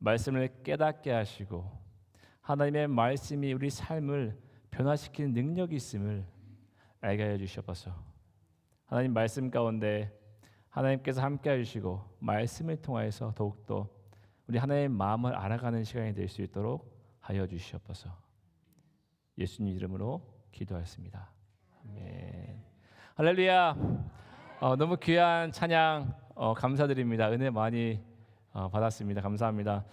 말씀을 깨닫게 하시고 하나님의 말씀이 우리 삶을 변화시키는 능력이 있음을 알게 해 주시옵소서. 하나님 말씀 가운데 하나님께서 함께 해주시고 말씀을 통하여서 더욱더 우리 하나님의 마음을 알아가는 시간이 될 수 있도록 하여 주시옵소서. 예수님 이름으로 기도하였습니다. 아멘. 할렐루야. 너무 귀한 찬양 감사드립니다. 은혜 많이 받았습니다. 감사합니다.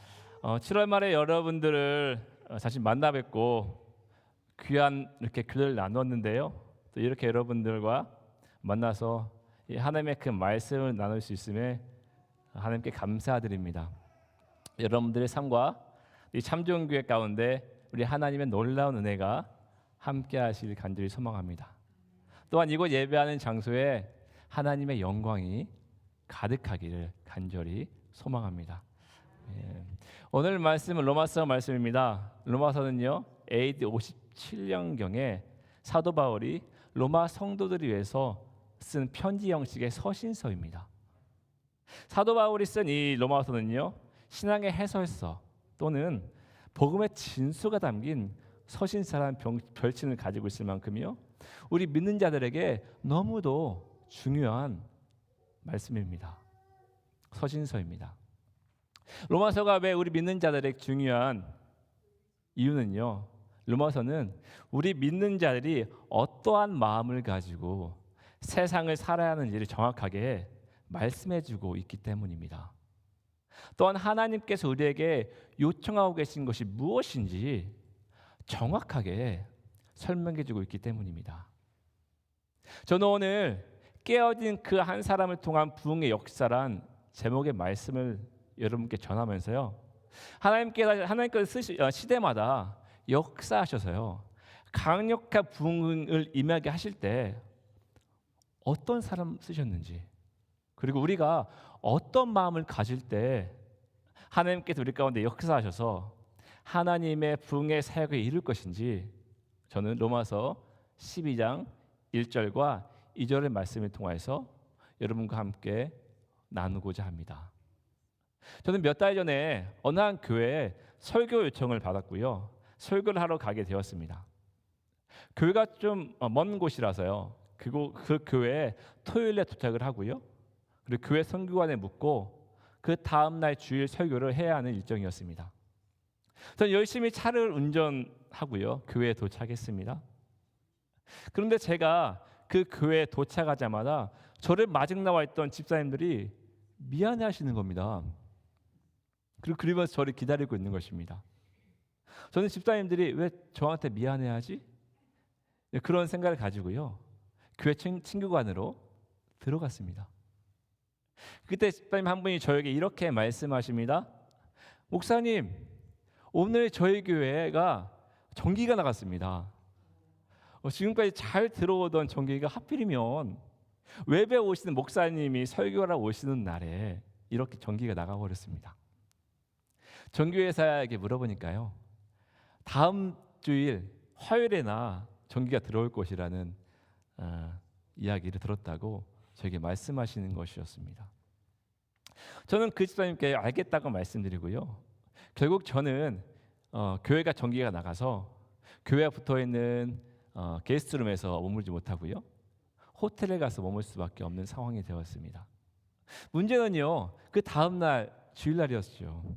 7월 말에 여러분들을 다시 만나 뵙고 귀한 이렇게 교회를 나눴는데요. 또 이렇게 여러분들과 만나서 이 하나님의 그 말씀을 나눌 수 있음에 하나님께 감사드립니다. 여러분들의 삶과 이 참좋은교회 가운데 우리 하나님의 놀라운 은혜가 함께하시길 간절히 소망합니다. 또한 이곳 예배하는 장소에 하나님의 영광이 가득하기를 간절히 소망합니다. 오늘 말씀은 로마서 말씀입니다. 로마서는요 AD 57년경에 사도 바울이 로마 성도들을 위해서 쓴 편지 형식의 서신서입니다. 사도 바울이 쓴 이 로마서는요 신앙의 해설서 또는 복음의 진수가 담긴 서신서라는 별칭을 가지고 있을 만큼요 우리 믿는 자들에게 너무도 중요한 말씀입니다. 서신서입니다. 로마서가 왜 우리 믿는 자들에게 중요한 이유는요 로마서는 우리 믿는 자들이 어떠한 마음을 가지고 세상을 살아야 하는지를 정확하게 말씀해주고 있기 때문입니다. 또한 하나님께서 우리에게 요청하고 계신 것이 무엇인지 정확하게 설명해주고 있기 때문입니다. 저는 오늘 깨어진 그 한 사람을 통한 부흥의 역사란 제목의 말씀을 여러분께 전하면서요 하나님께서 시대마다 역사하셔서요 강력한 부흥을 임하게 하실 때 어떤 사람 쓰셨는지 그리고 우리가 어떤 마음을 가질 때 하나님께서 우리 가운데 역사하셔서 하나님의 부흥의 사역을 이룰 것인지 저는 로마서 12장 1절과 2절의 말씀을 통해서 여러분과 함께 나누고자 합니다. 저는 몇 달 전에 어느 한 교회에 설교 요청을 받았고요. 설교를 하러 가게 되었습니다. 교회가 좀 먼 곳이라서요. 그 교회에 토요일에 도착을 하고요. 그리고 교회 선교관에 묻고 그 다음 날 주일 설교를 해야 하는 일정이었습니다. 저는 열심히 차를 운전하고요. 교회에 도착했습니다. 그런데 제가 그 교회에 도착하자마자 저를 마중 나와 있던 집사님들이 미안해하시는 겁니다. 그리고 그러면서 저를 기다리고 있는 것입니다. 저는 집사님들이 왜 저한테 미안해하지? 그런 생각을 가지고요. 교회 친구관으로 들어갔습니다. 그때 집사님 한 분이 저에게 이렇게 말씀하십니다. 목사님, 오늘 저희 교회가 전기가 나갔습니다. 지금까지 잘 들어오던 전기가 하필이면 외부에 오시는 목사님이 설교하러 오시는 날에 이렇게 전기가 나가버렸습니다. 전기회사에게 물어보니까요. 다음 주일 화요일에나 전기가 들어올 것이라는 이야기를 들었다고 저에게 말씀하시는 것이었습니다. 저는 그 집사님께 알겠다고 말씀드리고요. 결국 저는 교회가 전기가 나가서 교회에 붙어있는 게스트룸에서 머물지 못하고요. 호텔에 가서 머물 수밖에 없는 상황이 되었습니다. 문제는요. 그 다음 날 주일날이었죠.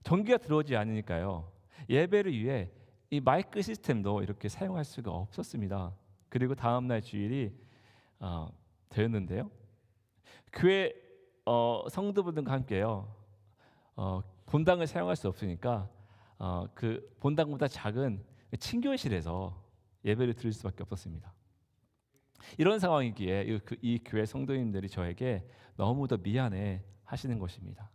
전기가 들어오지 않으니까요. 예배를 위해 이 마이크 시스템도 이렇게 사용할 수가 없었습니다. 그리고 다음 날 주일이 되었는데요. 교회 성도분들과 함께요. 본당을 사용할 수 없으니까 그 본당보다 작은 친교실에서 예배를 드릴 수밖에 없었습니다. 이런 상황이기에 이 교회 성도님들이 저에게 너무도 미안해 하시는 것입니다.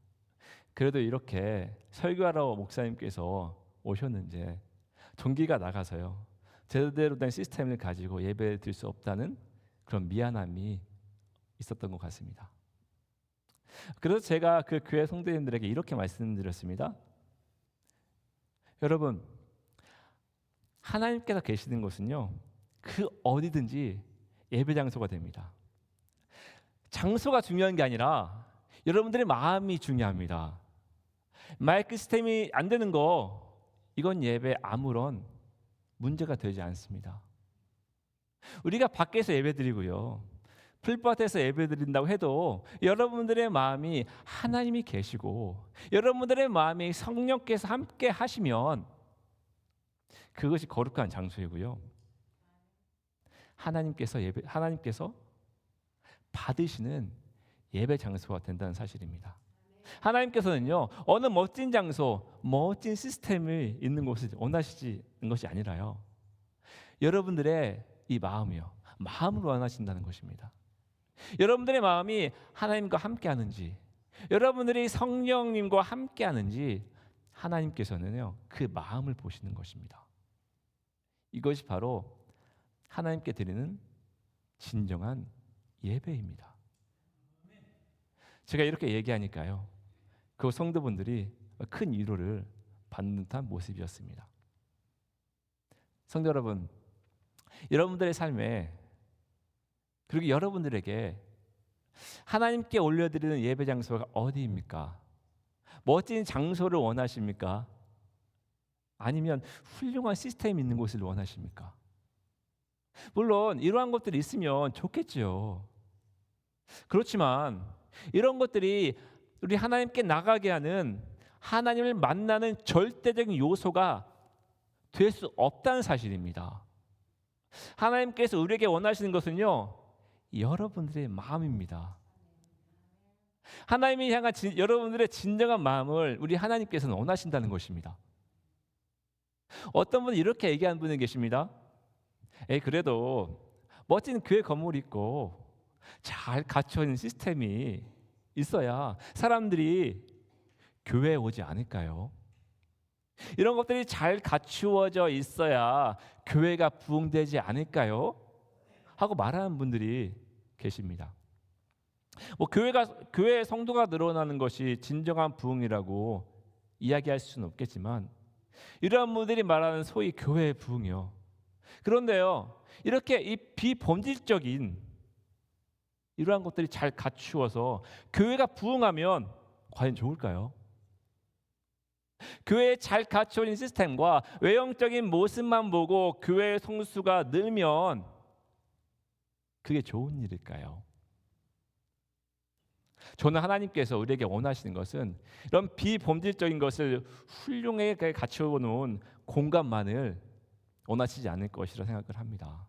그래도 이렇게 설교하러 목사님께서 오셨는지 전기가 나가서요. 제대로 된 시스템을 가지고 예배를 드릴 수 없다는 그런 미안함이 있었던 것 같습니다. 그래서 제가 그 교회 성도님들에게 이렇게 말씀드렸습니다. 여러분, 하나님께서 계시는 곳은요. 그 어디든지 예배 장소가 됩니다. 장소가 중요한 게 아니라 여러분들의 마음이 중요합니다. 마이크 시스템이 안 되는 거, 이건 예배에 아무런 문제가 되지 않습니다. 우리가 밖에서 예배드리고요, 풀밭에서 예배드린다고 해도 여러분들의 마음이 하나님이 계시고 여러분들의 마음이 성령께서 함께 하시면 그것이 거룩한 장소이고요, 하나님께서 받으시는 예배 장소가 된다는 사실입니다. 하나님께서는요, 어느 멋진 장소, 멋진 시스템이 있는 곳을 원하시는 것이 아니라요, 여러분들의 이 마음을 원하신다는 것입니다. 여러분들의 마음이 하나님과 함께하는지, 여러분들이 성령님과 함께하는지 하나님께서는요, 그 마음을 보시는 것입니다. 이것이 바로 하나님께 드리는 진정한 예배입니다. 제가 이렇게 얘기하니까요, 그 성도분들이 큰 위로를 받는 듯한 모습이었습니다. 성도 여러분, 여러분들의 삶에, 그리고 여러분들에게 하나님께 올려드리는 예배 장소가 어디입니까? 멋진 장소를 원하십니까? 아니면 훌륭한 시스템이 있는 곳을 원하십니까? 물론 이러한 것들이 있으면 좋겠죠. 그렇지만 이런 것들이 우리 하나님께 나가게 하는, 하나님을 만나는 절대적인 요소가 될 수 없다는 사실입니다. 하나님께서 우리에게 원하시는 것은요, 여러분들의 마음입니다. 하나님이 향한 여러분들의 진정한 마음을 우리 하나님께서는 원하신다는 것입니다. 어떤 분은 이렇게 얘기하는 분이 계십니다. 그래도 멋진 교회 건물이 있고 잘 갖춰 있는 시스템이 있어야 사람들이 교회에 오지 않을까요? 이런 것들이 잘 갖추어져 있어야 교회가 부흥되지 않을까요? 하고 말하는 분들이 계십니다. 교회 성도가 늘어나는 것이 진정한 부흥이라고 이야기할 수는 없겠지만, 이러한 분들이 말하는 소위 교회의 부흥이요, 그런데요, 이렇게 이 비본질적인 이러한 것들이 잘 갖추어서 교회가 부흥하면 과연 좋을까요? 교회에 잘 갖춰진 시스템과 외형적인 모습만 보고 교회의 성수가 늘면 그게 좋은 일일까요? 저는 하나님께서 우리에게 원하시는 것은 이런 비본질적인 것을 훌륭하게 갖추어 놓은 공간만을 원하시지 않을 것이라 생각을 합니다.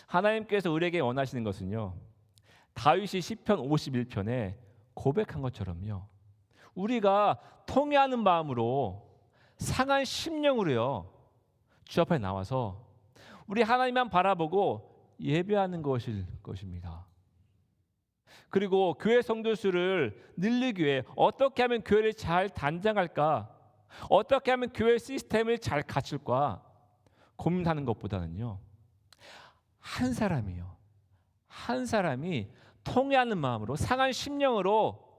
하나님께서 우리에게 원하시는 것은요, 다윗이 시편 51편에 고백한 것처럼요, 우리가 통회하는 마음으로, 상한 심령으로요, 주 앞에 나와서 우리 하나님만 바라보고 예배하는 것일 것입니다. 그리고 교회 성도 수를 늘리기 위해 어떻게 하면 교회를 잘 단장할까, 어떻게 하면 교회 시스템을 잘 갖출까 고민하는 것보다는요, 한 사람이 통회하는 마음으로, 상한 심령으로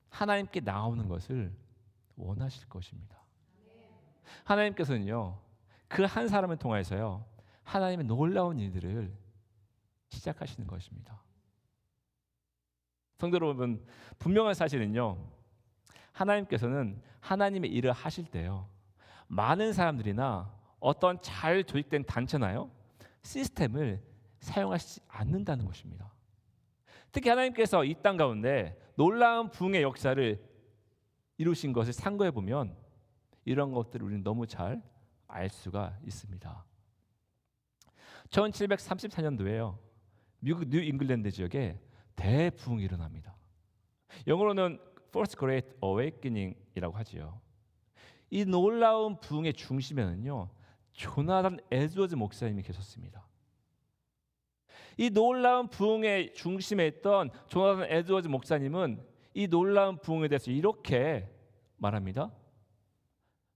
하나님께 나오는 것을 원하실 것입니다. 하나님께서는요, 그 한 사람을 통해서요, 하나님의 놀라운 일들을 시작하시는 것입니다. 성도 여러분, 분명한 사실은요, 하나님께서는 하나님의 일을 하실 때요, 많은 사람들이나 어떤 잘 조직된 단체나요, 시스템을 사용하시지 않는다는 것입니다. 특히 하나님께서 이 땅 가운데 놀라운 부흥의 역사를 이루신 것을 상고해 보면 이런 것들을 우리는 너무 잘 알 수가 있습니다. 1734년도에요, 미국 뉴 잉글랜드 지역에 대부흥이 일어납니다. 영어로는 First Great Awakening이라고 하지요. 이 놀라운 부흥의 중심에는요, 조나단 에드워즈 목사님이 계셨습니다. 이 놀라운 부흥의 중심에 있던 조나단 에드워즈 목사님은 이 놀라운 부흥에 대해서 이렇게 말합니다.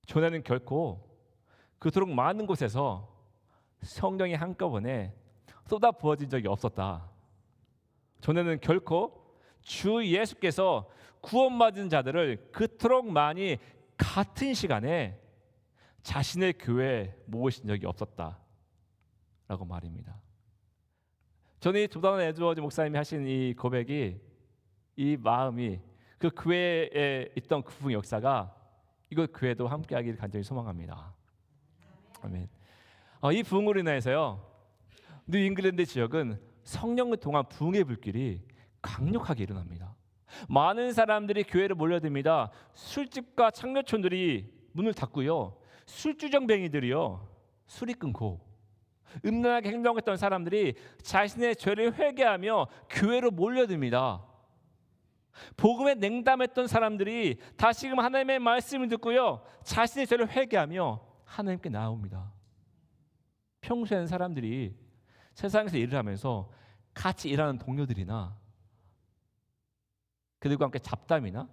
전에는 결코 그토록 많은 곳에서 성령이 한꺼번에 쏟아 부어진 적이 없었다. 전에는 결코 주 예수께서 구원받은 자들을 그토록 많이 같은 시간에 자신의 교회에 모으신 적이 없었다 라고 말입니다. 저는 이 조나단 에드워즈 목사님이 하신 이 고백이, 이 마음이 그 교회에 있던 그 부흥의 역사가 이곳 교회도 함께하기를 간절히 소망합니다. 아멘. 이 부흥으로 인해서요, 뉴 잉글랜드 지역은 성령을 통한 부흥의 불길이 강력하게 일어납니다. 많은 사람들이 교회를 몰려듭니다. 술집과 창녀촌들이 문을 닫고요, 술주정뱅이들이요 술이 끊고, 음란하게 행동했던 사람들이 자신의 죄를 회개하며 교회로 몰려듭니다. 복음에 냉담했던 사람들이 다시금 하나님의 말씀을 듣고요, 자신의 죄를 회개하며 하나님께 나아옵니다. 평소에는 사람들이 세상에서 일을 하면서 같이 일하는 동료들이나 그들과 함께 잡담이나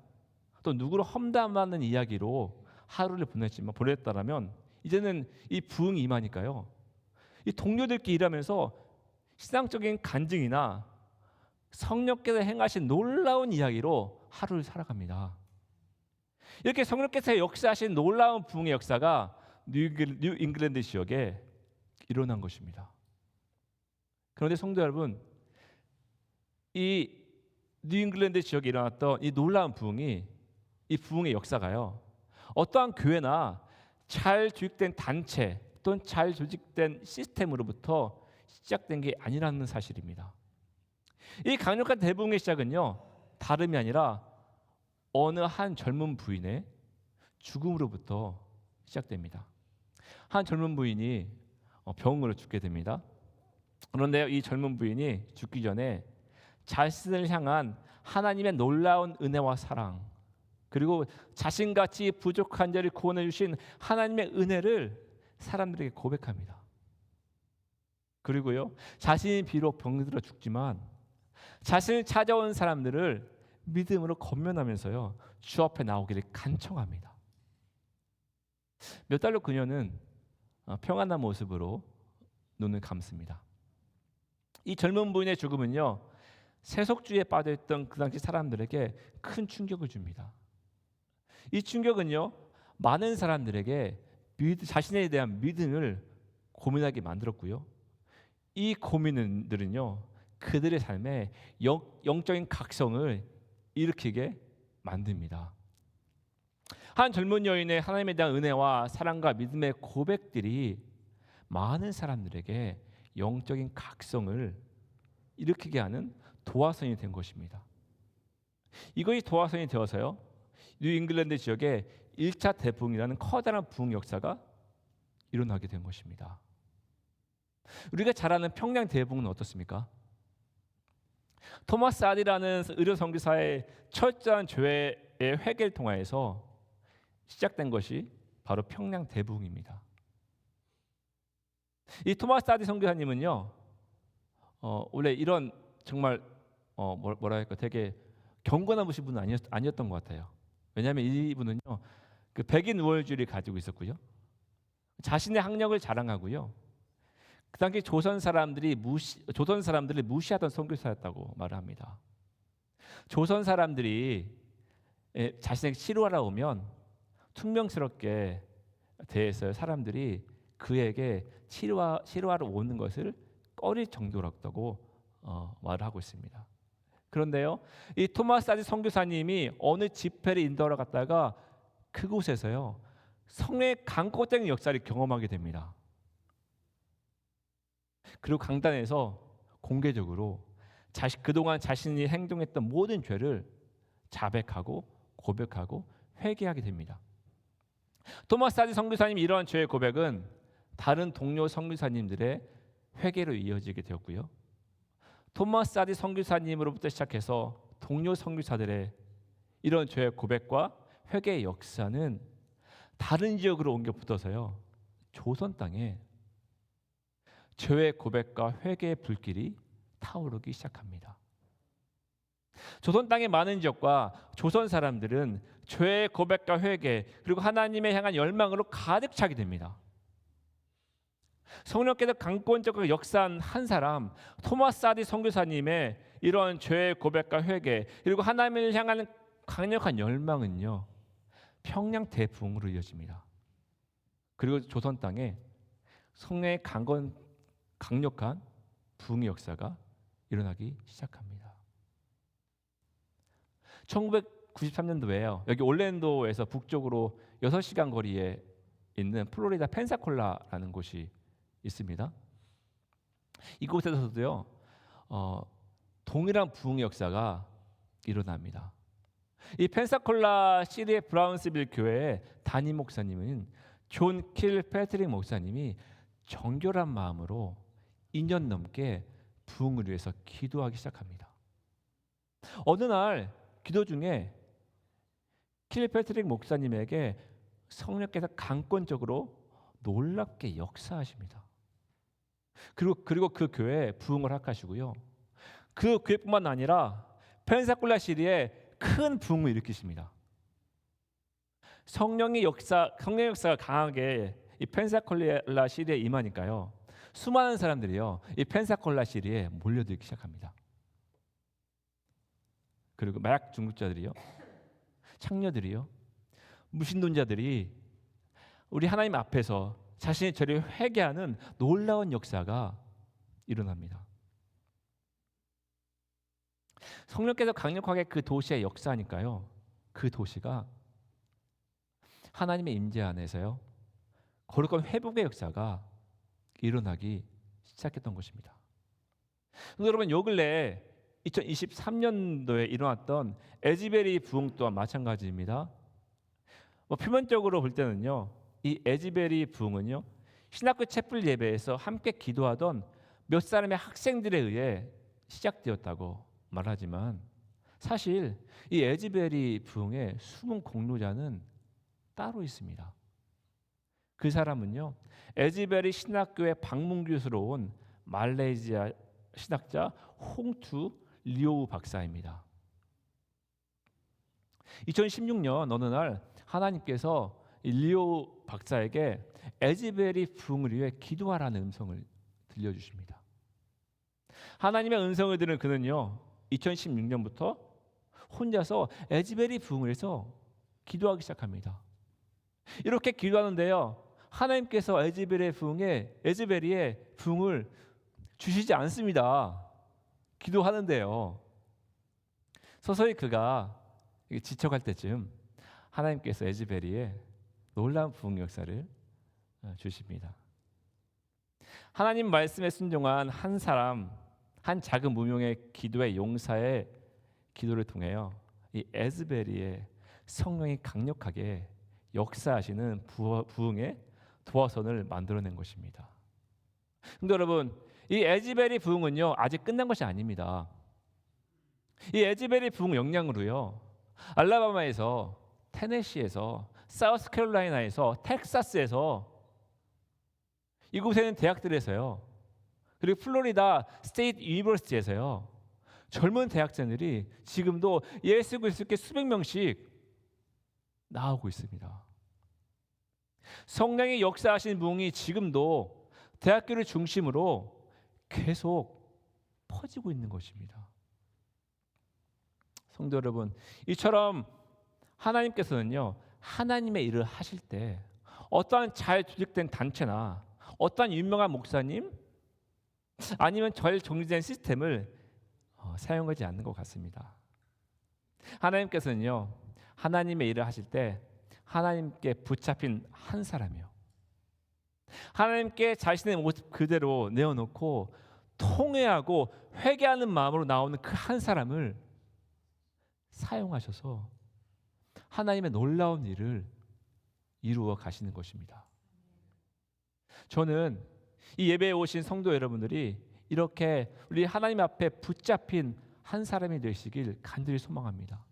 또 누구를 험담하는 이야기로 하루를 보냈다라면, 이제는 이 부흥이 임하니까요, 이 동료들끼리 일하면서 신앙적인 간증이나 성령께서 행하신 놀라운 이야기로 하루를 살아갑니다. 이렇게 성령께서 역사하신 놀라운 부흥의 역사가 뉴 잉글랜드 지역에 일어난 것입니다. 그런데 성도 여러분, 이 뉴 잉글랜드 지역에 일어났던 이 놀라운 부흥이, 이 부흥의 역사가요, 어떠한 교회나 잘 조직된 단체 또는 잘 조직된 시스템으로부터 시작된 게 아니라는 사실입니다. 이 강력한 대부흥의 시작은요, 다름이 아니라 어느 한 젊은 부인의 죽음으로부터 시작됩니다. 한 젊은 부인이 병으로 죽게 됩니다. 그런데 이 젊은 부인이 죽기 전에 자신을 향한 하나님의 놀라운 은혜와 사랑, 그리고 자신같이 부족한 자를 구원해 주신 하나님의 은혜를 사람들에게 고백합니다. 그리고요, 자신이 비록 병들어 죽지만 자신을 찾아온 사람들을 믿음으로 권면하면서요, 주 앞에 나오기를 간청합니다. 몇 달로 그녀는 평안한 모습으로 눈을 감습니다. 이 젊은 부인의 죽음은요, 세속주의에 빠져있던 그 당시 사람들에게 큰 충격을 줍니다. 이 충격은요, 많은 사람들에게 자신에 대한 믿음을 고민하게 만들었고요, 이 고민들은요, 그들의 삶에 영적인 각성을 일으키게 만듭니다. 한 젊은 여인의 하나님에 대한 은혜와 사랑과 믿음의 고백들이 많은 사람들에게 영적인 각성을 일으키게 하는 도화선이 된 것입니다. 이것이 도화선이 되어서요, 뉴 잉글랜드 지역에 1차 대부흥이라는 커다란 부흥 역사가 일어나게 된 것입니다. 우리가 잘 아는 평양 대부흥은 어떻습니까? 토마스 아디라는 의료 선교사의 철저한 죄의 회개를 통하여서 시작된 것이 바로 평양 대부흥입니다. 이 토마스 아디 선교사님은요, 원래 이런 정말 뭐라 할까, 되게 경건하신 분은 아니었던 것 같아요. 왜냐하면 이분은요, 그 백인 우월주의를 가지고 있었고요, 자신의 학력을 자랑하고요, 그 당시 조선 사람들을 무시하던 선교사였다고 말을 합니다. 조선 사람들이 자신에게 치료하러 오면 퉁명스럽게 대해서 사람들이 그에게 치료하러 오는 것을 꺼릴 정도였다고 말을 하고 있습니다. 그런데요, 이 토마스 아디 선교사님이 어느 집회를 인도하러 갔다가 그곳에서요, 성의 강권적인 역사를 경험하게 됩니다. 그리고 강단에서 공개적으로 그동안 자신이 행동했던 모든 죄를 자백하고 고백하고 회개하게 됩니다. 토마스 아디 선교사님이 이러한 죄의 고백은 다른 동료 선교사님들의 회개로 이어지게 되었고요, 토마스 아디 선교사님으로부터 시작해서 동료 선교사들의 이런 죄의 고백과 회개의 역사는 다른 지역으로 옮겨 붙어서요, 조선 땅에 죄의 고백과 회개의 불길이 타오르기 시작합니다. 조선 땅의 많은 지역과 조선 사람들은 죄의 고백과 회개, 그리고 하나님에 향한 열망으로 가득 차게 됩니다. 성령께서 강권적으로 역사한 한 사람, 토마스 아디 선교사님의 이러한 죄의 고백과 회개, 그리고 하나님을 향하는 강력한 열망은요, 평양 대부흥으로 이어집니다. 그리고 조선 땅에 성령의 강력한 부흥의 역사가 일어나기 시작합니다. 1993년도에요. 여기 올랜도에서 북쪽으로 6시간 거리에 있는 플로리다 펜사콜라라는 곳이 있습니다. 이곳에서도요, 동일한 부흥의 역사가 일어납니다. 이 펜사콜라 시리의 브라운스빌 교회의 담임 목사님은 존 킬패트릭 목사님이 정결한 마음으로 2년 넘게 부흥을 위해서 기도하기 시작합니다. 어느 날 기도 중에 킬패트릭 목사님에게 성령께서 강권적으로 놀랍게 역사하십니다. 그리고 그 교회에 부흥을 허락하시고요. 그 교회뿐만 아니라 펜사콜라 시리에 큰 부흥을 일으키십니다. 성령의 역사가 강하게 이 펜사콜라 시리에 임하니까요. 수많은 사람들이요, 이 펜사콜라 시리에 몰려들기 시작합니다. 그리고 마약 중독자들이요, 창녀들이요, 무신론자들이 우리 하나님 앞에서 자신의 죄를 회개하는 놀라운 역사가 일어납니다. 성령께서 강력하게 그 도시에 역사하니까요, 그 도시가 하나님의 임재 안에서요, 거룩한 회복의 역사가 일어나기 시작했던 것입니다. 여러분, 요 근래 2023년도에 일어났던 에즈베리 부흥 또한 마찬가지입니다. 표면적으로 볼 때는요, 이 에즈베리 부흥은요, 신학교 촛불 예배에서 함께 기도하던 몇 사람의 학생들에 의해 시작되었다고 말하지만, 사실 이 에즈베리 부흥의 숨은 공로자는 따로 있습니다. 그 사람은요, 에즈베리 신학교의 방문 교수로 온 말레이시아 신학자 홍투 리오우 박사입니다. 2016년 어느 날 하나님께서 리오우 박사에게 에즈베리 부흥을 위해 기도하라는 음성을 들려주십니다. 하나님의 음성을 들은 그는요, 2016년부터 혼자서 에즈베리 부흥을 해서 기도하기 시작합니다. 이렇게 기도하는데요, 하나님께서 에즈베리의 부흥을 주시지 않습니다. 기도하는데요, 서서히 그가 지쳐갈 때쯤 하나님께서 에즈베리에 놀라운 부흥 역사를 주십니다. 하나님 말씀에 순종한 한 사람, 한 작은 무명의 기도의 용사의 기도를 통해요, 이 에즈베리의 성령이 강력하게 역사하시는 부흥의 도화선을 만들어낸 것입니다. 근데 여러분, 이 에즈베리 부흥은요, 아직 끝난 것이 아닙니다. 이 에즈베리 부흥 영향으로요, 알라바마에서, 테네시에서, 사우스캐롤라이나에서, 텍사스에서, 이곳에는 대학들에서요, 그리고 플로리다 스테이트 유니버시티에서요, 젊은 대학생들이 지금도 예수 그리스도께 수백 명씩 나오고 있습니다. 성령의 역사하신 부흥이 지금도 대학교를 중심으로 계속 퍼지고 있는 것입니다. 성도 여러분, 이처럼 하나님께서는요, 하나님의 일을 하실 때 어떠한 잘 조직된 단체나 어떠한 유명한 목사님 아니면 잘 정리된 시스템을 사용하지 않는 것 같습니다. 하나님께서는요, 하나님의 일을 하실 때 하나님께 붙잡힌 한 사람이요, 하나님께 자신의 모습 그대로 내어놓고 통회하고 회개하는 마음으로 나오는 그 한 사람을 사용하셔서 하나님의 놀라운 일을 이루어 가시는 것입니다. 저는 이 예배에 오신 성도 여러분들이 이렇게 우리 하나님 앞에 붙잡힌 한 사람이 되시길 간절히 소망합니다.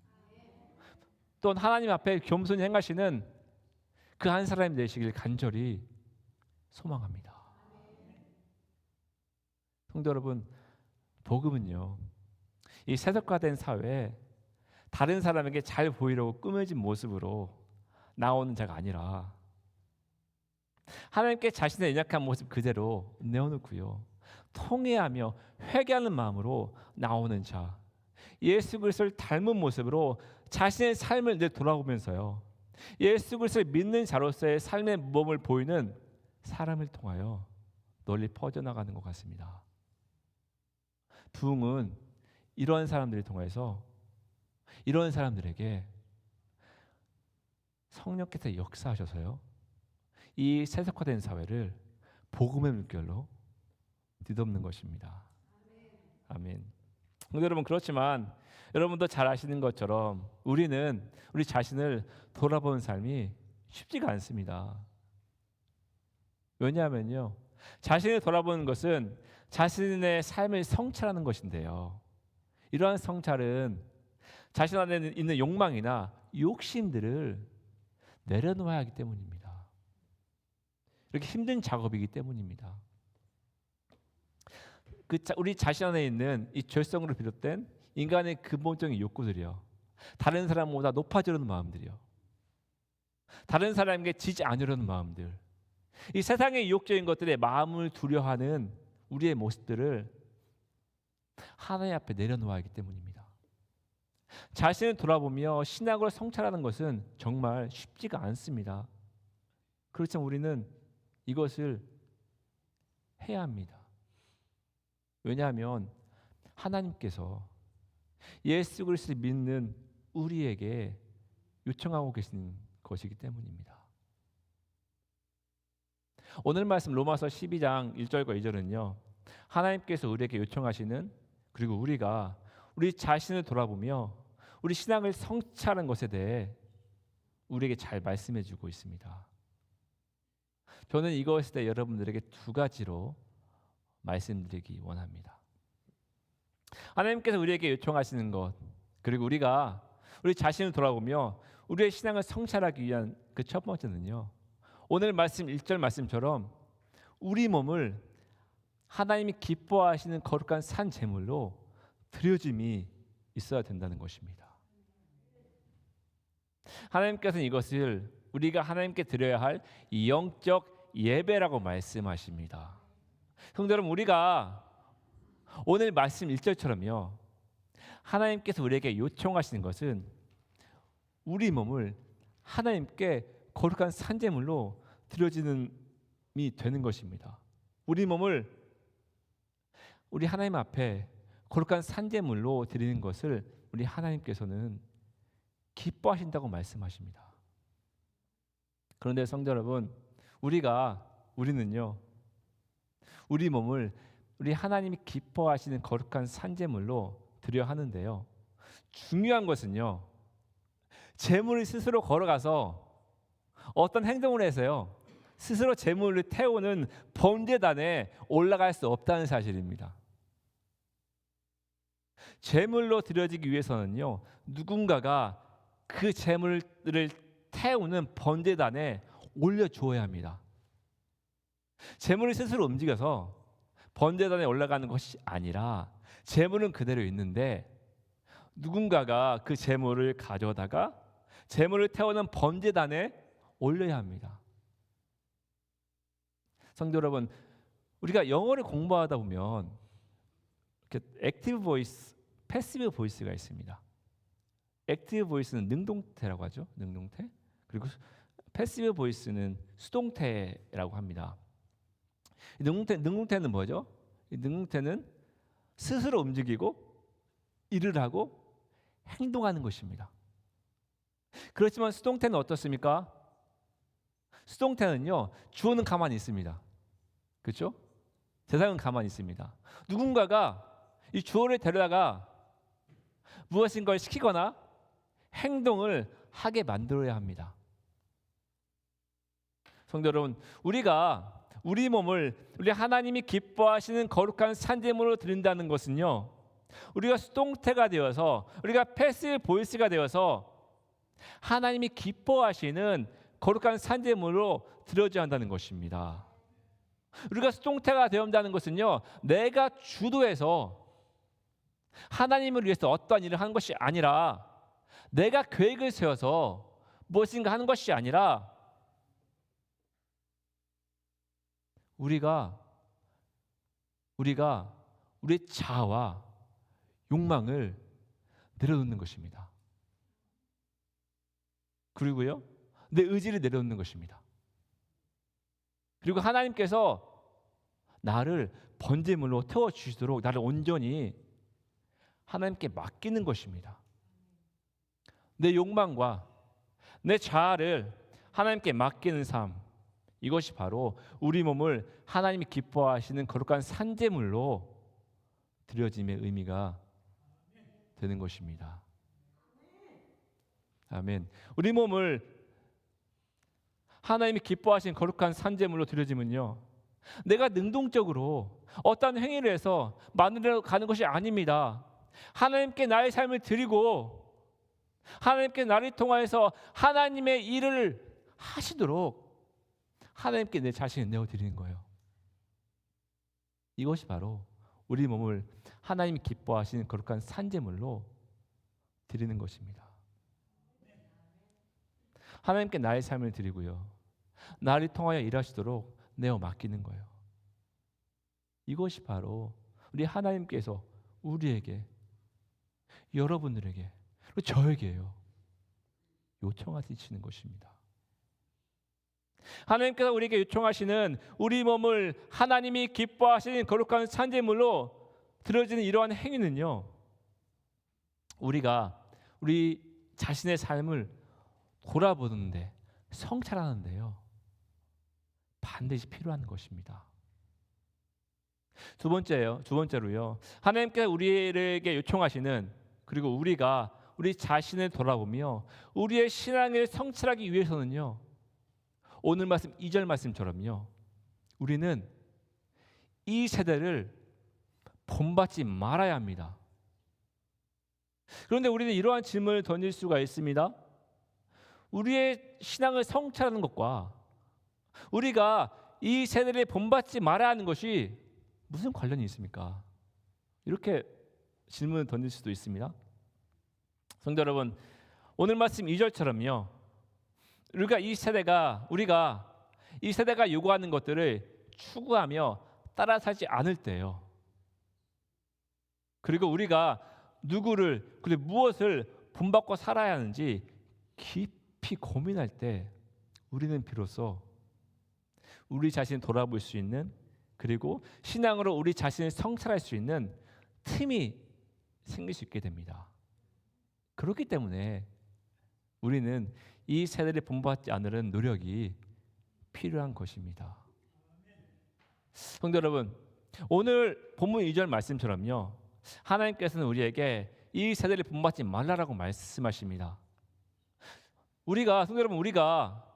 또한 하나님 앞에 겸손히 행하시는 그 한 사람이 되시길 간절히 소망합니다. 성도 여러분, 복음은요, 이 세속화된 사회에 다른 사람에게 잘 보이려고 꾸며진 모습으로 나오는 자가 아니라 하나님께 자신의 연약한 모습 그대로 내어놓고요, 통회하며 회개하는 마음으로 나오는 자, 예수 그리스도를 닮은 모습으로 자신의 삶을 돌아보면서요, 예수 그리스도를 믿는 자로서의 삶의 모범을 보이는 사람을 통하여 널리 퍼져나가는 것 같습니다. 부흥은 이러한 사람들을 통해서 이런 사람들에게 성령께서 역사하셔서요, 이 세속화된 사회를 복음의 물결로 뒤덮는 것입니다. 아멘. 근데 여러분, 그렇지만 여러분도 잘 아시는 것처럼 우리는 우리 자신을 돌아보는 삶이 쉽지가 않습니다. 왜냐하면요, 자신을 돌아보는 것은 자신의 삶을 성찰하는 것인데요, 이러한 성찰은 자신 안에 있는 욕망이나 욕심들을 내려놓아야 하기 때문입니다. 이렇게 힘든 작업이기 때문입니다. 우리 자신 안에 있는 이 죄성으로 비롯된 인간의 근본적인 욕구들이요, 다른 사람보다 높아지려는 마음들이요, 다른 사람에게 지지 않으려는 마음들, 이 세상의 유혹적인 것들에 마음을 두려워하는 우리의 모습들을 하나님 앞에 내려놓아야 하기 때문입니다. 자신을 돌아보며 신앙으로 성찰하는 것은 정말 쉽지가 않습니다. 그렇지만 우리는 이것을 해야 합니다. 왜냐하면 하나님께서 예수 그리스도를 믿는 우리에게 요청하고 계신 것이기 때문입니다. 오늘 말씀 로마서 12장 1절과 2절은요, 하나님께서 우리에게 요청하시는, 그리고 우리가 우리 자신을 돌아보며 우리 신앙을 성찰하는 것에 대해 우리에게 잘 말씀해 주고 있습니다. 저는 이것에 대해 여러분들에게 두 가지로 말씀드리기 원합니다. 하나님께서 우리에게 요청하시는 것, 그리고 우리가 우리 자신을 돌아보며 우리의 신앙을 성찰하기 위한 그 첫 번째는요, 오늘 말씀 1절 말씀처럼 우리 몸을 하나님이 기뻐하시는 거룩한 산 제물로 드려짐이 있어야 된다는 것입니다. 하나님께서는 이것을 우리가 하나님께 드려야 할 영적 예배라고 말씀하십니다. 성도 여러분, 우리가 오늘 말씀 1절처럼요, 하나님께서 우리에게 요청하시는 것은 우리 몸을 하나님께 거룩한 산제물로 드려지는 이 되는 것입니다. 우리 몸을 우리 하나님 앞에 거룩한 산제물로 드리는 것을 우리 하나님께서는 기뻐하신다고 말씀하십니다. 그런데 성도 여러분, 우리는요, 우리 몸을 우리 하나님이 기뻐하시는 거룩한 산제물로 드려야 하는데요, 중요한 것은요, 제물을 스스로 걸어가서 어떤 행동을 해서요, 스스로 제물을 태우는 번제단에 올라갈 수 없다는 사실입니다. 제물로 드려지기 위해서는요, 누군가가 그 제물을 태우는 번제단에 올려주어야 합니다. 제물을 스스로 움직여서 번제단에 올라가는 것이 아니라 제물은 그대로 있는데 누군가가 그 제물을 가져다가 제물을 태우는 번제단에 올려야 합니다. 성도 여러분, 우리가 영어를 공부하다 보면 이렇게 액티브 보이스, 패시브 보이스가 있습니다. 액티브 보이스는 능동태라고 하죠. 능동태. 그리고 패시브 보이스는 수동태라고 합니다. 능동태는 뭐죠? 능동태는 스스로 움직이고 일을 하고 행동하는 것입니다. 그렇지만 수동태는 어떻습니까? 수동태는요, 주어는 가만히 있습니다. 그렇죠? 대상은 가만히 있습니다. 누군가가 이 주어를 데려다가 무엇인가를 시키거나 행동을 하게 만들어야 합니다. 성도 여러분, 우리가 우리 몸을 우리 하나님이 기뻐하시는 거룩한 산제물로 드린다는 것은요, 우리가 수동태가 되어서, 우리가 패시브 보이스가 되어서 하나님이 기뻐하시는 거룩한 산제물로 드려져야 한다는 것입니다. 우리가 수동태가 되어야 한다는 것은요, 내가 주도해서 하나님을 위해서 어떠한 일을 하는 것이 아니라, 내가 계획을 세워서 무엇인가 하는 것이 아니라, 우리가 우리의 자아와 욕망을 내려놓는 것입니다. 그리고요, 내 의지를 내려놓는 것입니다. 그리고 하나님께서 나를 번제물로 태워주시도록 나를 온전히 하나님께 맡기는 것입니다. 내 욕망과 내 자아를 하나님께 맡기는 삶, 이것이 바로 우리 몸을 하나님이 기뻐하시는 거룩한 산제물로 드려짐의 의미가 되는 것입니다. 아멘. 우리 몸을 하나님이 기뻐하시는 거룩한 산제물로 드려짐은요, 내가 능동적으로 어떤 행위를 해서 만들어 가는 것이 아닙니다. 하나님께 나의 삶을 드리고 하나님께 나를 통하여서 하나님의 일을 하시도록 하나님께 내 자신을 내어드리는 거예요. 이것이 바로 우리 몸을 하나님이 기뻐하시는 거룩한 산제물로 드리는 것입니다. 하나님께 나의 삶을 드리고요, 나를 통하여 일하시도록 내어 맡기는 거예요. 이것이 바로 우리 하나님께서 우리에게, 여러분들에게, 그리고 저에게요, 요청하시는 것입니다. 하나님께서 우리에게 요청하시는 우리 몸을 하나님이 기뻐하시는 거룩한 산제물로 드려지는 이러한 행위는요, 우리가 우리 자신의 삶을 돌아보는데, 성찰하는데요, 반드시 필요한 것입니다. 두 번째로요, 하나님께서 우리에게 요청하시는, 그리고 우리가 우리 자신을 돌아보며 우리의 신앙을 성찰하기 위해서는요, 오늘 말씀 2절 말씀처럼요, 우리는 이 세대를 본받지 말아야 합니다. 그런데 우리는 이러한 질문을 던질 수가 있습니다. 우리의 신앙을 성찰하는 것과 우리가 이 세대를 본받지 말아야 하는 것이 무슨 관련이 있습니까? 이렇게 질문을 던질 수도 있습니다. 성도 여러분, 오늘 말씀 2절처럼요, 우리가 이 세대가 요구하는 것들을 추구하며 따라 살지 않을 때요, 그리고 우리가 누구를, 그리고 무엇을 본받고 살아야 하는지 깊이 고민할 때 우리는 비로소 우리 자신을 돌아볼 수 있는, 그리고 신앙으로 우리 자신을 성찰할 수 있는 틈이 생길 수 있게 됩니다. 그렇기 때문에 우리는 이 세대를 본받지 않으려는 노력이 필요한 것입니다. 성도 여러분, 오늘 본문 2절 말씀처럼요, 하나님께서는 우리에게 이 세대를 본받지 말라라고 말씀하십니다. 성도 여러분, 우리가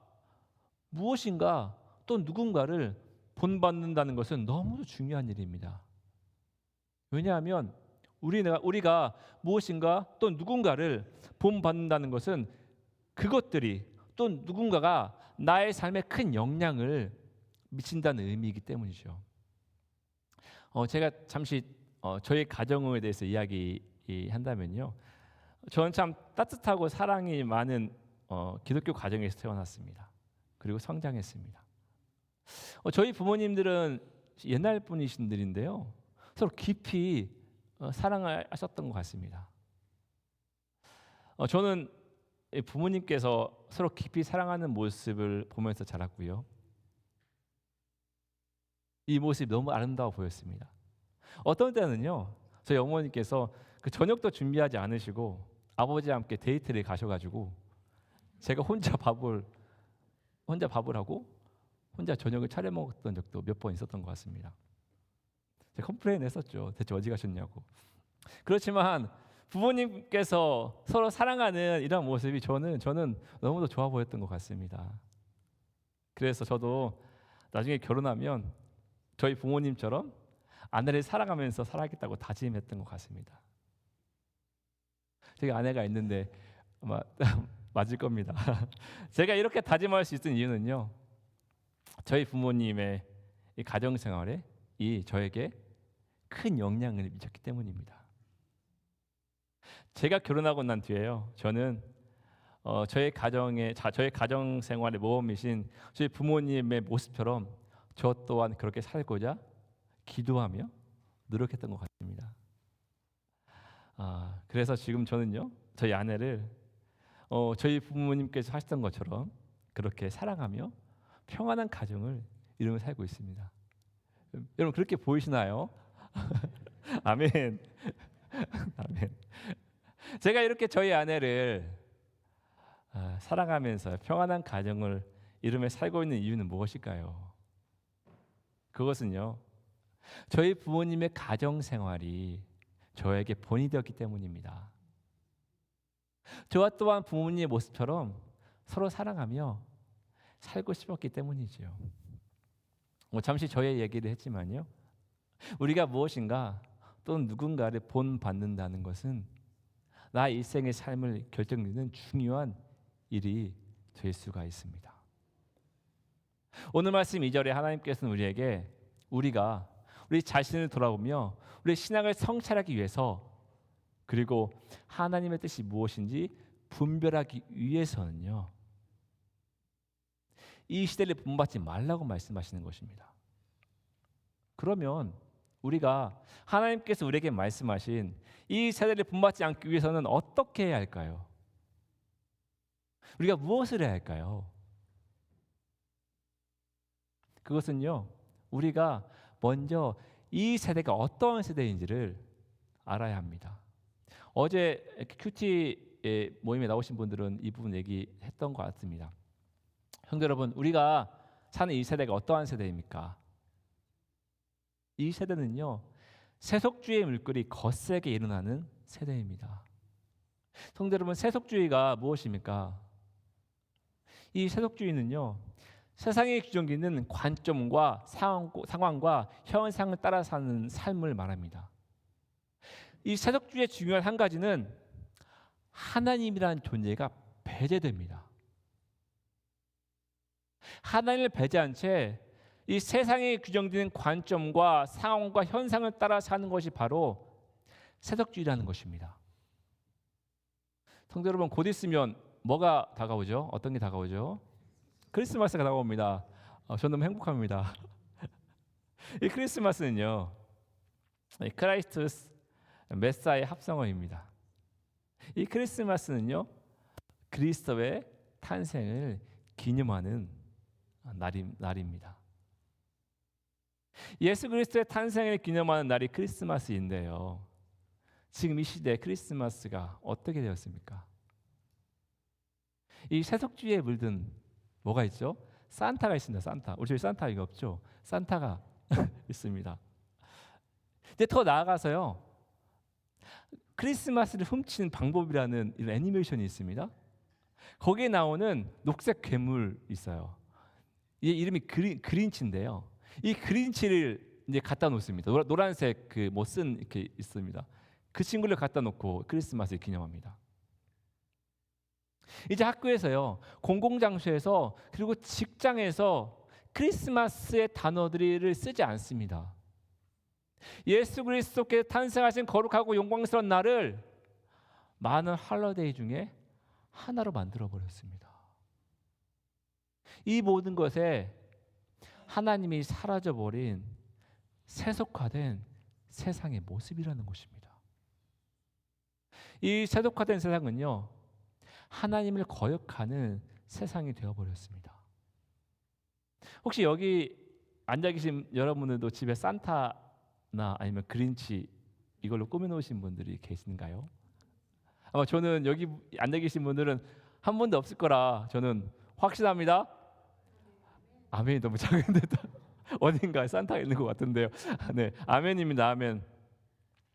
무엇인가 또 누군가를 본받는다는 것은 너무 중요한 일입니다. 왜냐하면 우리가 무엇인가 또 누군가를 본받는다는 것은 그것들이 또 누군가가 나의 삶에 큰 영향을 미친다는 의미이기 때문이죠. 제가 잠시 저희 가정에 대해서 이야기한다면요, 저는 참 따뜻하고 사랑이 많은 기독교 가정에서 태어났습니다. 그리고 성장했습니다. 저희 부모님들은 옛날 분이신들인데요, 서로 깊이 사랑하셨던 것 같습니다. 저는 부모님께서 서로 깊이 사랑하는 모습을 보면서 자랐고요, 이 모습이 너무 아름다워 보였습니다. 어떤 때는요, 저희 어머니께서 그 저녁도 준비하지 않으시고 아버지와 함께 데이트를 가셔가지고 제가 혼자 밥을 하고 혼자 저녁을 차려 먹었던 적도 몇 번 있었던 것 같습니다. 제가 컴플레인 했었죠. 대체 어디 가셨냐고. 그렇지만 부모님께서 서로 사랑하는 이런 모습이 저는 너무도 좋아 보였던 것 같습니다. 그래서 저도 나중에 결혼하면 저희 부모님처럼 아내를 사랑하면서 살아야겠다고 다짐했던 것 같습니다. 제가 아내가 있는데 아마 맞을 겁니다. 제가 이렇게 다짐할 수 있는 이유는요, 저희 부모님의 이 가정 생활에 저에게 큰 영향을 미쳤기 때문입니다. 제가 결혼하고 난 뒤에요, 저는 저희 가정 생활의 모범이신 저희 부모님의 모습처럼 저 또한 그렇게 살고자 기도하며 노력했던 것 같습니다. 그래서 지금 저는요, 저희 아내를 저희 부모님께서 하셨던 것처럼 그렇게 사랑하며 평안한 가정을 이루며 살고 있습니다. 여러분, 그렇게 보이시나요? 아멘. 아멘. 제가 이렇게 저희 아내를 사랑하면서 평안한 가정을 이루며 살고 있는 이유는 무엇일까요? 그것은요, 저희 부모님의 가정 생활이 저에게 본이 되었기 때문입니다. 저와 또한 부모님의 모습처럼 서로 사랑하며 살고 싶었기 때문이지요. 잠시 저의 얘기를 했지만요, 우리가 무엇인가 또는 누군가를 본받는다는 것은 나 일생의 삶을 결정짓는 중요한 일이 될 수가 있습니다. 오늘 말씀 2절에 하나님께서는 우리에게 우리가 우리 자신을 돌아보며 우리 신앙을 성찰하기 위해서, 그리고 하나님의 뜻이 무엇인지 분별하기 위해서는요, 이 시대를 본받지 말라고 말씀하시는 것입니다. 그러면 우리가 하나님께서 우리에게 말씀하신 이 세대를 본받지 않기 위해서는 어떻게 해야 할까요? 우리가 무엇을 해야 할까요? 그것은요, 우리가 먼저 이 세대가 어떤 세대인지를 알아야 합니다. 어제 큐티 모임에 나오신 분들은 이 부분 얘기했던 것 같습니다. 형제 여러분, 우리가 사는 이 세대가 어떠한 세대입니까? 이 세대는요, 세속주의의 물결이 거세게 일어나는 세대입니다. 성도 여러분, 세속주의가 무엇입니까? 이 세속주의는요, 세상에 규정짓는 관점과 상황과 현상을 따라 사는 삶을 말합니다. 이 세속주의의 중요한 한 가지는 하나님이라는 존재가 배제됩니다. 하나님을 배제한 채 이 세상에 규정되는 관점과 상황과 현상을 따라 사는 것이 바로 세속주의라는 것입니다. 성도 여러분, 곧 있으면 뭐가 다가오죠? 어떤 게 다가오죠? 크리스마스가 다가옵니다. 저는 너무 행복합니다. 이 크리스마스는요, 크라이스투스 메사의 합성어입니다. 이 크리스마스는요, 그리스도의 탄생을 기념하는 날입니다. 예수 그리스도의 탄생을 기념하는 날이 크리스마스인데요, 지금 이 시대에 크리스마스가 어떻게 되었습니까? 이 세속주의에 물든 뭐가 있죠? 산타가 있습니다. 산타. 우리 집에 산타 이거 없죠? 산타가 있습니다. 근데 더 나아가서요, 크리스마스를 훔치는 방법이라는 이런 애니메이션이 있습니다. 거기에 나오는 녹색 괴물 있어요. 이 이름이 그린치인데요. 이 그린치를 이제 갖다 놓습니다. 노란색 그 뭐 쓴 이렇게 있습니다. 그 친구를 갖다 놓고 크리스마스를 기념합니다. 이제 학교에서요, 공공장소에서, 그리고 직장에서 크리스마스의 단어들을 쓰지 않습니다. 예수 그리스도께서 탄생하신 거룩하고 영광스러운 날을 많은 할러데이 중에 하나로 만들어 버렸습니다. 이 모든 것에 하나님이 사라져버린 세속화된 세상의 모습이라는 것입니다. 이 세속화된 세상은요, 하나님을 거역하는 세상이 되어버렸습니다. 혹시 여기 앉아 계신 여러분들도 집에 산타나 아니면 그린치 이걸로 꾸며놓으신 분들이 계신가요? 아마 저는 여기 앉아 계신 분들은 한 번도 없을 거라 저는 확신합니다. 아멘이 너무 작은데 어딘가에 산타가 있는 것 같은데요. 네, 아멘입니다. 아멘.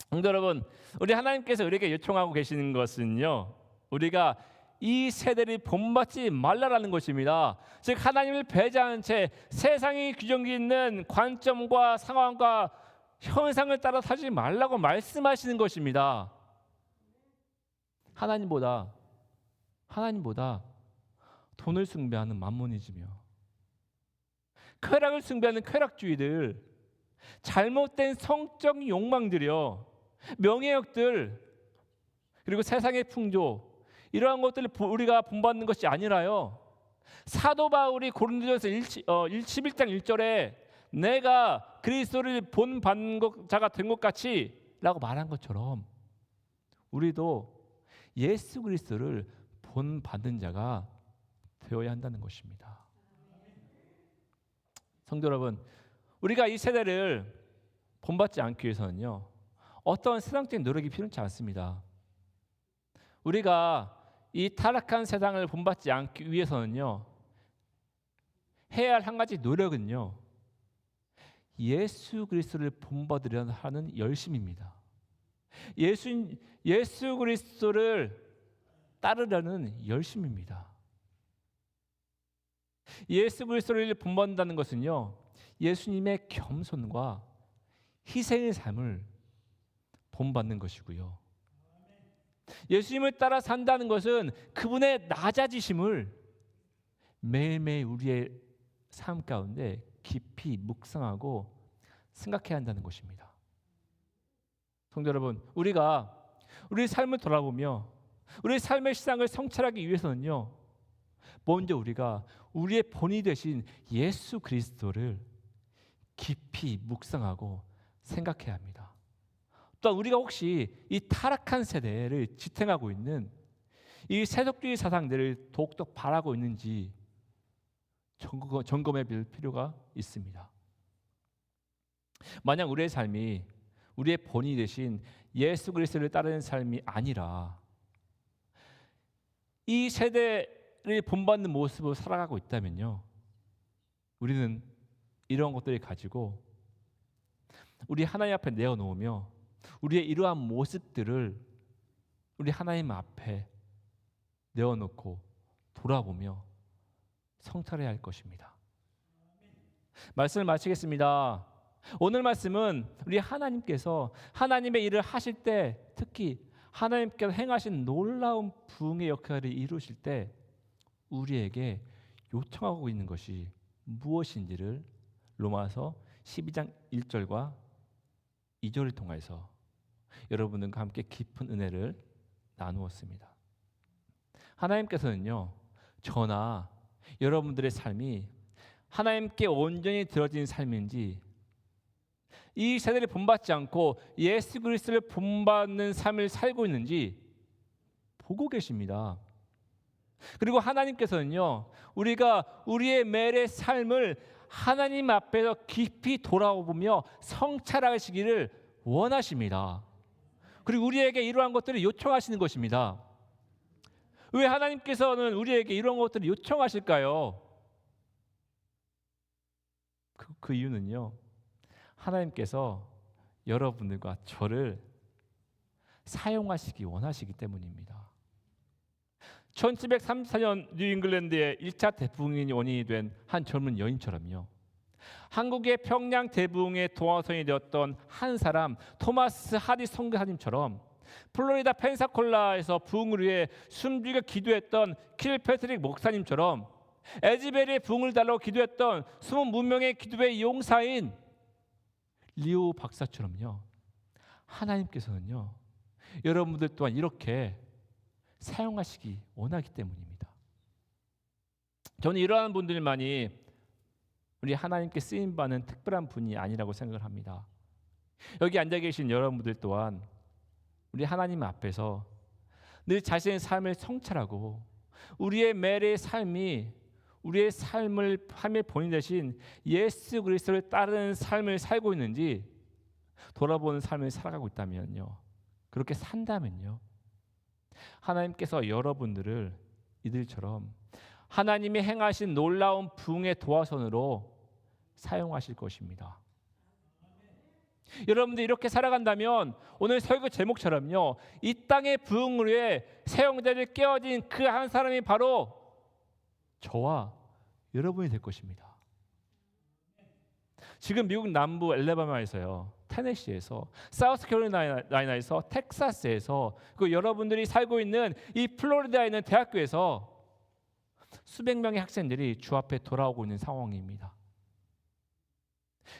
성도 여러분, 우리 하나님께서 우리에게 요청하고 계시는 것은요, 우리가 이 세대를 본받지 말라라는 것입니다. 즉 하나님을 배제한 채 세상이 규정짓는 관점과 상황과 현상을 따라 살지 말라고 말씀하시는 것입니다. 하나님보다 돈을 숭배하는 만몬이즘이요, 쾌락을 숭배하는 쾌락주의들, 잘못된 성적 욕망들이요, 명예욕들, 그리고 세상의 풍조, 이러한 것들을 우리가 본받는 것이 아니라요, 사도 바울이 고린도전서 11장 1절에 내가 그리스도를 본받는 자가 된 것 같이 라고 말한 것처럼 우리도 예수 그리스도를 본받는 자가 되어야 한다는 것입니다. 성도 여러분, 우리가 이 세대를 본받지 않기 위해서는요, 어떤 세상적인 노력이 필요치 않습니다. 우리가 이 타락한 세상을 본받지 않기 위해서는요, 해야 할 한 가지 노력은요, 예수 그리스도를 본받으려 하는 열심입니다. 예수 그리스도를 따르려는 열심입니다. 예수 그리스도를 본받는다는 것은요, 예수님의 겸손과 희생의 삶을 본받는 것이고요. 예수님을 따라 산다는 것은 그분의 낮아지심을 매일매일 우리의 삶 가운데 깊이 묵상하고 생각해야 한다는 것입니다. 성도 여러분, 우리가 우리 삶을 돌아보며 우리 삶의 신앙을 성찰하기 위해서는요, 먼저 우리가 우리의 본이 되신 예수 그리스도를 깊이 묵상하고 생각해야 합니다. 또 우리가 혹시 이 타락한 세대를 지탱하고 있는 이 세속주의 사상들을 더욱더 바라고 있는지 점검해 볼 필요가 있습니다. 만약 우리의 삶이 우리의 본이 되신 예수 그리스도를 따르는 삶이 아니라 이 세대를 본받는 모습으로 살아가고 있다면요, 우리는 이런 것들을 가지고 우리 하나님 앞에 내어놓으며 우리의 이러한 모습들을 우리 하나님 앞에 내어놓고 돌아보며 성찰해야 할 것입니다. 말씀을 마치겠습니다. 오늘 말씀은 우리 하나님께서 하나님의 일을 하실 때, 특히 하나님께서 행하신 놀라운 부흥의 역할을 이루실 때 우리에게 요청하고 있는 것이 무엇인지를 로마서 12장 1절과 2절을 통해서 여러분들과 함께 깊은 은혜를 나누었습니다. 하나님께서는요, 저나 여러분들의 삶이 하나님께 온전히 드려진 삶인지, 이 세대를 본받지 않고 예수 그리스도를 본받는 삶을 살고 있는지 보고 계십니다. 그리고 하나님께서는요, 우리가 우리의 매일의 삶을 하나님 앞에서 깊이 돌아보며 성찰하시기를 원하십니다. 그리고 우리에게 이러한 것들을 요청하시는 것입니다. 왜 하나님께서는 우리에게 이런 것들을 요청하실까요? 그 이유는요, 하나님께서 여러분들과 저를 사용하시기 원하시기 때문입니다. 1734년 뉴잉글랜드의 1차 대부흥이 원인이 된 한 젊은 여인처럼요, 한국의 평양 대부흥의 도화선이 되었던 한 사람 토마스 하디 선교사님처럼, 플로리다 펜사콜라에서 부흥을 위해 숨죽여 기도했던 킬패트릭 목사님처럼, 에즈베리의 부흥을 달라고 기도했던 숨은 문명의 기도의 용사인 리오 박사처럼요, 하나님께서는요, 여러분들 또한 이렇게 사용하시기 원하기 때문입니다. 저는 이러한 분들만이 우리 하나님께 쓰임 받는 특별한 분이 아니라고 생각을 합니다. 여기 앉아 계신 여러분들 또한 우리 하나님 앞에서 늘 자신의 삶을 성찰하고 우리의 매일의 삶이 우리의 삶의 본인 대신 예수 그리스도를 따르는 삶을 살고 있는지 돌아보는 삶을 살아가고 있다면요, 그렇게 산다면요, 하나님께서 여러분들을 이들처럼 하나님이 행하신 놀라운 부흥의 도화선으로 사용하실 것입니다. 여러분들 이렇게 살아간다면 오늘 설교 제목처럼요, 이 땅의 부흥을 위해 세용대를 깨어진 그 한 사람이 바로 저와 여러분이 될 것입니다. 지금 미국 남부 엘레바마에서요, 테네시에서, 사우스캐롤라이나에서, 텍사스에서, 그 여러분들이 살고 있는 이 플로리다에 있는 대학교에서 수백 명의 학생들이 주 앞에 돌아오고 있는 상황입니다.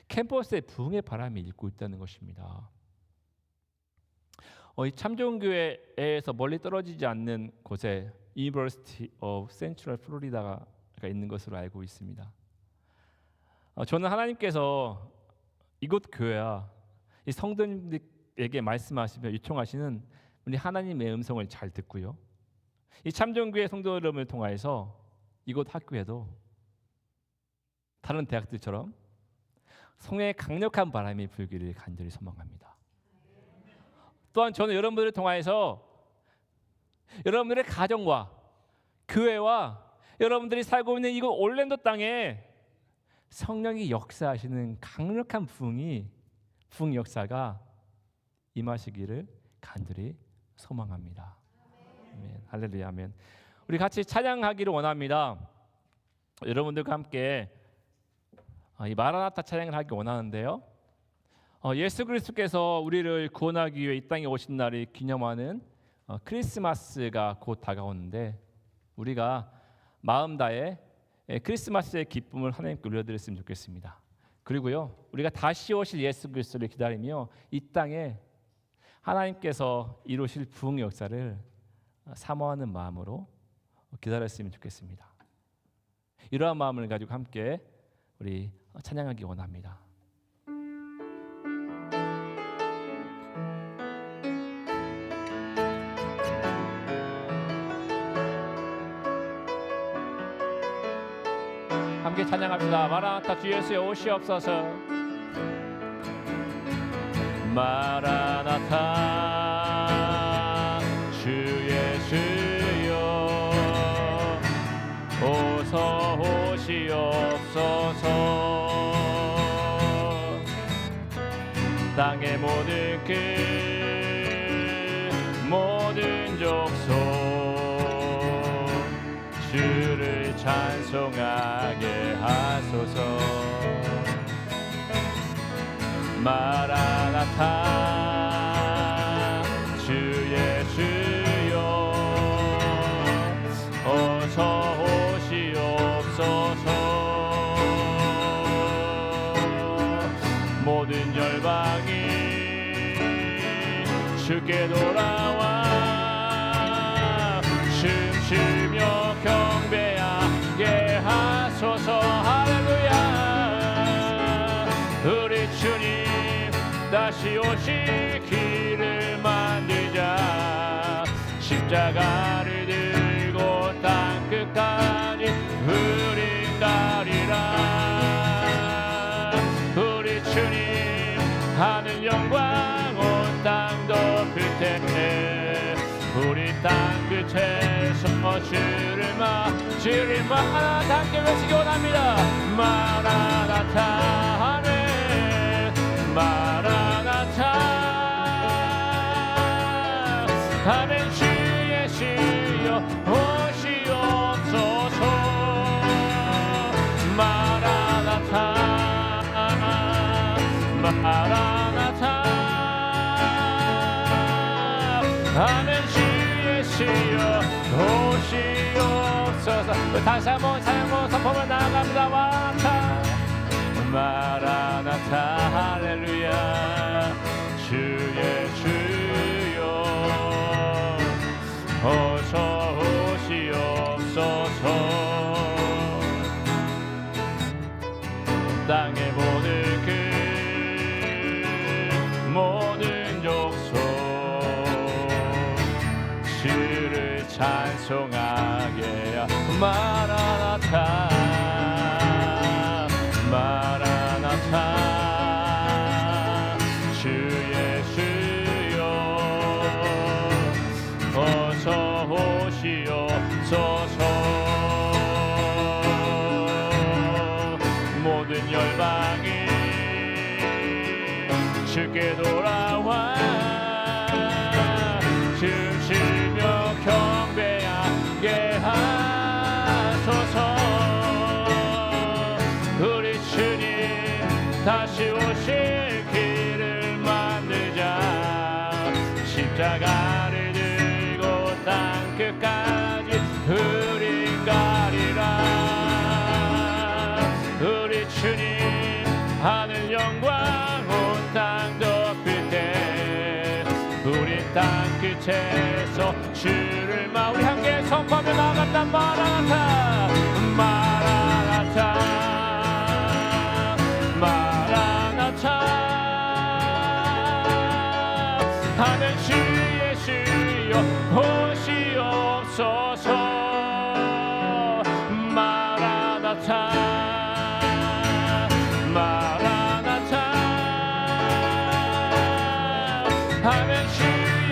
캠퍼스에 부흥의 바람이 일고 있다는 것입니다. 이 참좋은교회에서 멀리 떨어지지 않는 곳에 University of Central Florida가 있는 것으로 알고 있습니다. 저는 하나님께서 이곳 교회와 이 성도님들에게 말씀하시며 요청하시는 우리 하나님의 음성을 잘 듣고요, 이 참좋은교회 성도 여러분을 통하여서 이곳 학교에도 다른 대학들처럼 성령의 강력한 바람이 불기를 간절히 소망합니다. 또한 저는 여러분들을 통하여서 여러분들의 가정과 교회와 여러분들이 살고 있는 이곳 올랜도 땅에 성령이 역사하시는 강력한 부흥 역사가 임하시기를 간절히 소망합니다. 아멘. 할렐루야, 아멘. 우리 같이 찬양하기를 원합니다. 여러분들과 함께 이 마라나타 찬양을 하기 원하는데요. 예수 그리스도께서 우리를 구원하기 위해 이 땅에 오신 날을 기념하는 크리스마스가 곧 다가오는데 우리가 마음 다해 크리스마스의 기쁨을 하나님께 올려드렸으면 좋겠습니다. 그리고요, 우리가 다시 오실 예수 그리스도를 기다리며 이 땅에 하나님께서 이루실 부흥의 역사를 사모하는 마음으로 기다렸으면 좋겠습니다. 이러한 마음을 가지고 함께 우리 찬양하기 원합니다. 함께 찬양합시다. 마라나타 주 예수여 오시옵소서. 마라나타 주 예수여 어서 오시옵소서. 땅의 모든 끝 모든 족속 주를 찬송하게 하소서. 마라나타 주 예수여 어서 오시옵소서. 모든 열방이 주께 돌아와 춤추며 경배하게 하소서. 할렐루야. 우리 주님 다시 오실 길을 만들자. 십자가를 들고 땅 끝까지 우린 가리라. 우리 주님 하늘 영광 온 땅 덮을 때 우리 땅 끝에서 주를 마라나타 함께 외치기 원합니다. 마라나타 아멘. 마라나타 아멘. 주 예수여 오시옵소서. 마라나타 마라나타 아멘. 주 예수여 오시옵소서. 다시 한번 찬양 선포를 나아갑니다. 마라나타 할렐루야. 주 예수여 어서 오시옵소서. 땅의 모든 끝 모든 족속 주를 찬송하게 하. 마라나타 마라나타 주 예수여 어서 오시옵소서. 모든 열방이 주께 돌아와 춤추며 경배하게 하소서. 우리 주님 다시 오실 길을 만들자. 십자가를 들고 땅 끝까지 우린 가리라. 우리 주님 하늘 영광 온 땅 덮을 때 우리 땅 끝에서 주를 우리 함께 선포하며 나아간다. 마라나타 마라나타 마라나타 하늘 주 예수여 오시옵소서. 마라나타 마라나타 하늘 주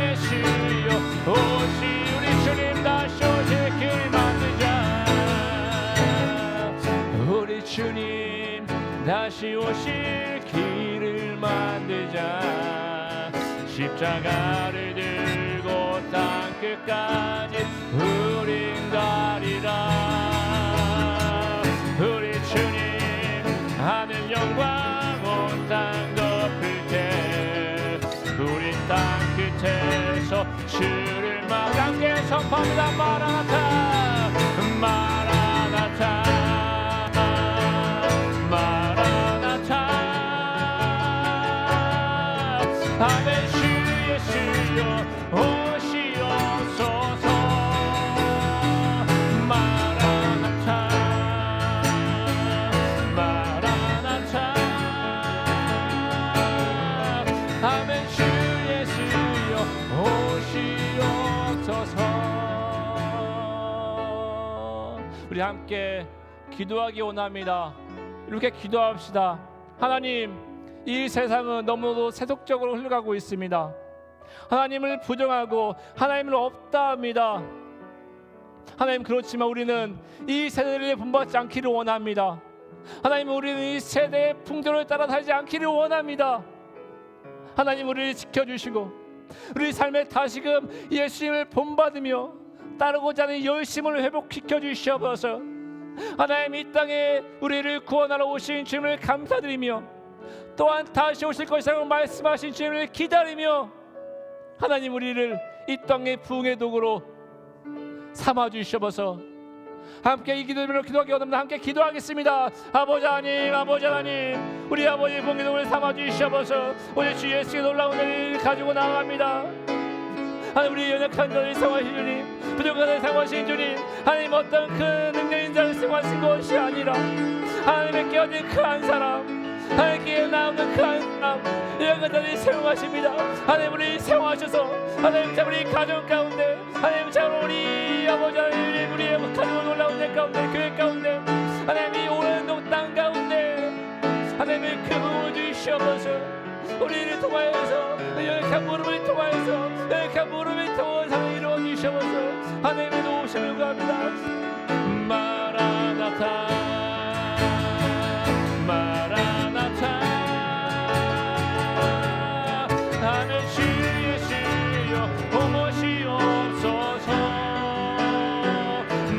예수여 오시. 우리 주 우리 주님 다시 오실 길을 만들자. 십자가를 들고 땅 끝까지 우린 가리라. 우리 주님 하늘 영광 온 땅 덮을 때 우리 땅 끝에서 주를 막 함께 선포합니다. 마라나타 마라나타 마라나타. 아멘. 주 예수여 오시옵소서. 마라나타 마라나타. 아멘. 주 예수여 오시옵소서. 우리 함께 기도하기 원합니다. 이렇게 기도합시다. 하나님, 이 세상은 너무도 세속적으로 흘러가고 있습니다. 하나님을 부정하고 하나님을 없다 합니다. 하나님, 그렇지만 우리는 이 세대를 본받지 않기를 원합니다. 하나님, 우리는 이 세대의 풍조를 따라 살지 않기를 원합니다. 하나님, 우리를 지켜주시고 우리 삶에 다시금 예수님을 본받으며 따르고자 하는 열심을 회복시켜 주시옵소서. 하나님, 이 땅에 우리를 구원하러 오신 주님을 감사드리며 또한 다시 오실 것이라고 말씀하신 주님을 기다리며 하나님, 우리를 이 땅의 부흥의 도구로 삼아 주시옵소서. 함께 이 기도를 기도하기 원합니다. 함께 기도하겠습니다. 아버지 하나님, 아버지 하나님, 우리 아버지 부흥의 도구를 삼아 주시옵소서. 오늘 주 예수의 놀라운 은혜를 가지고 나아갑니다. 하나님, 우리 연약한 자를 사용하신 주님, 부족한 자를 사용하신 주님, 하나님 어떤 큰 능력인 자를 사용하신 것이 아니라 하나님의 깨어진 그 한 사람, 하나님께 나오는 그 한 사람, 연약한 자를 사용하십니다. 하나님, 우리 사용하셔서 하나님 참 우리 가정 가운데, 하나님 참 우리 아버지 하나님, 우리의 가정을 놀라운 내 가운데, 교회 가운데, 하나님 이 오랜동 땅 가운데 하나님의 그 부흥을 주시옵소서. 우리를 통하여서 연약한 무릎을 통하여서 연약한 무릎을 통해서 이루어 주시옵소서. 하나님의 도우심을 구합니다. 마라나타 마라나타. 하늘 주 예수여 오시옵소서.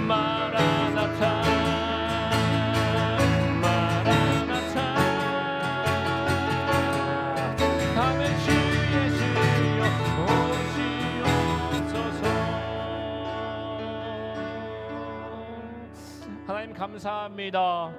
마라나타 하나님 감사합니다.